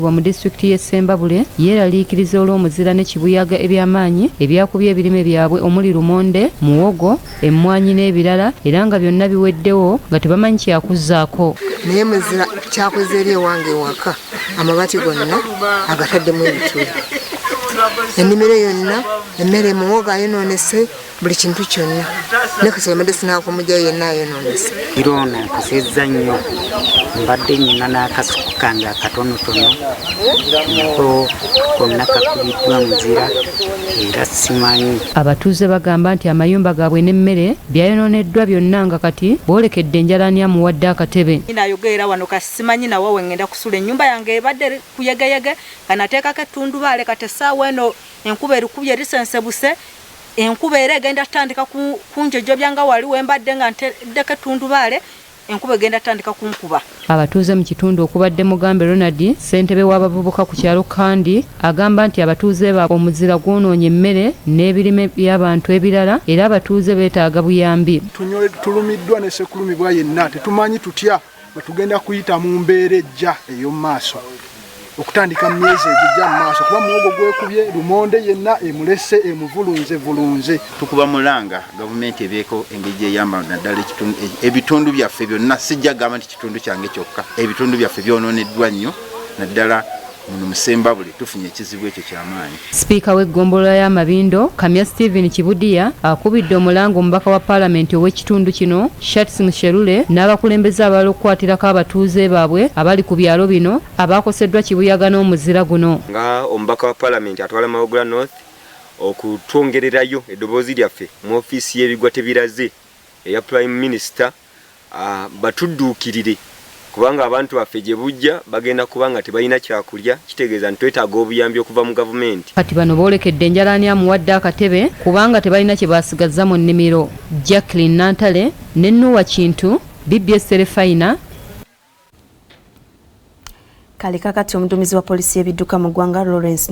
mu disitulikiti y'e Ssembabule yeeraliikiriza olw'omuzira ne Kibuyaga eby'amaanyi ebyakubye ebirime byabwe omuli lumonde, muwogo, emmwanyi n'ebirala era nga byonna biweddewo nga tebamanyi kyakuzzaako. Naye muzira kyakoze eri ewange ewaka amabati gonna agataddemu ebituli. Ennimiro yonna emmere muwogo ayonoonese buli kintu kyonna ne kasoomedde sinaakumujjayo yenna ayonoonese. Iroona nkosezza nnyo mbadde nnyina n'akasuku kange akatonotono nako konna kakubiddwa muzira era simanyi. Abatuuze bagamba nti amayumba gaabwe n'emmere byayonooneddwa byonna nga kati boolekedde enjala ani amuwadde akatebe. Nayogera wano kasimanyi nawo wengenda kusula ennyumba yange ebadde kuyegeyege kanateekako ettundubaale kati essaawa eno enkuba erikubye risensebuse enkuba era egenda tandika kunjojo byanga wali wembadde nga nteddeko ettundubaale enkuba egenda tandika kunkuba. Abatuuze mu kitundu okubadde Mugambe Ronald ssentebe w'abavubuka ku kyalo Kandi agamba nti abatuuze baabwe omuzira gwonoonye emmere n'ebirime by'abantu ebirala era abatuuze beetaaga buyambi. Tulumiddwa ne sekulumibwa yenna tetumanyi tutya bwe tugenda kuyita mu mbeera ejja ey'omu maaso okutandika mu myezi egijja mu maaso kuba muwogo gwekubye lumonde yenna emulese emuvulunze. Tukuba mulanga gavumenti ebeeko engeri eyamba naddala ebitundu byaffe byonna sijja gamba nti kitundu kyange kyokka ebitundu byaffe byonooneddwa nnyo naddala mu Ssembabule tufunye ekizibu ekyo ky'amaanyi. Sipiika w'eggombolola y'Amabindo Kamya Stephen Kibudiya akubidde omulanga omubaka wa Paalamenti ow'ekitundu kino Shatsi Musherule n'abakulembeze abalala okukwatirako abatuuze baabwe abali ku byalo bino abaakoseddwa Kibuyaga n'omuzira guno. Nga omubaka wa Paalamenti atwala Mawogula North okutwongererayo eddoboozi lyaffe mu ofiisi y'ebigwa tebiraze eya Prime Minister batudduukirire kubanga abantu baffe gye bujja bagenda kubanga tebalina kyakulya kitegeeza nti twetaaga obuyambi okuva mu gavumenti. Kati bano boolekedde enjala ani amuwadde akatebe kubanga tebalina kye baasigazza mu nnimiro. Jacqueline Nantale ne Nuwa Kintu, BBS Terefayina. Kale kakati omuduumizi wa poliisi y'ebidduka mu ggwanga Lawrence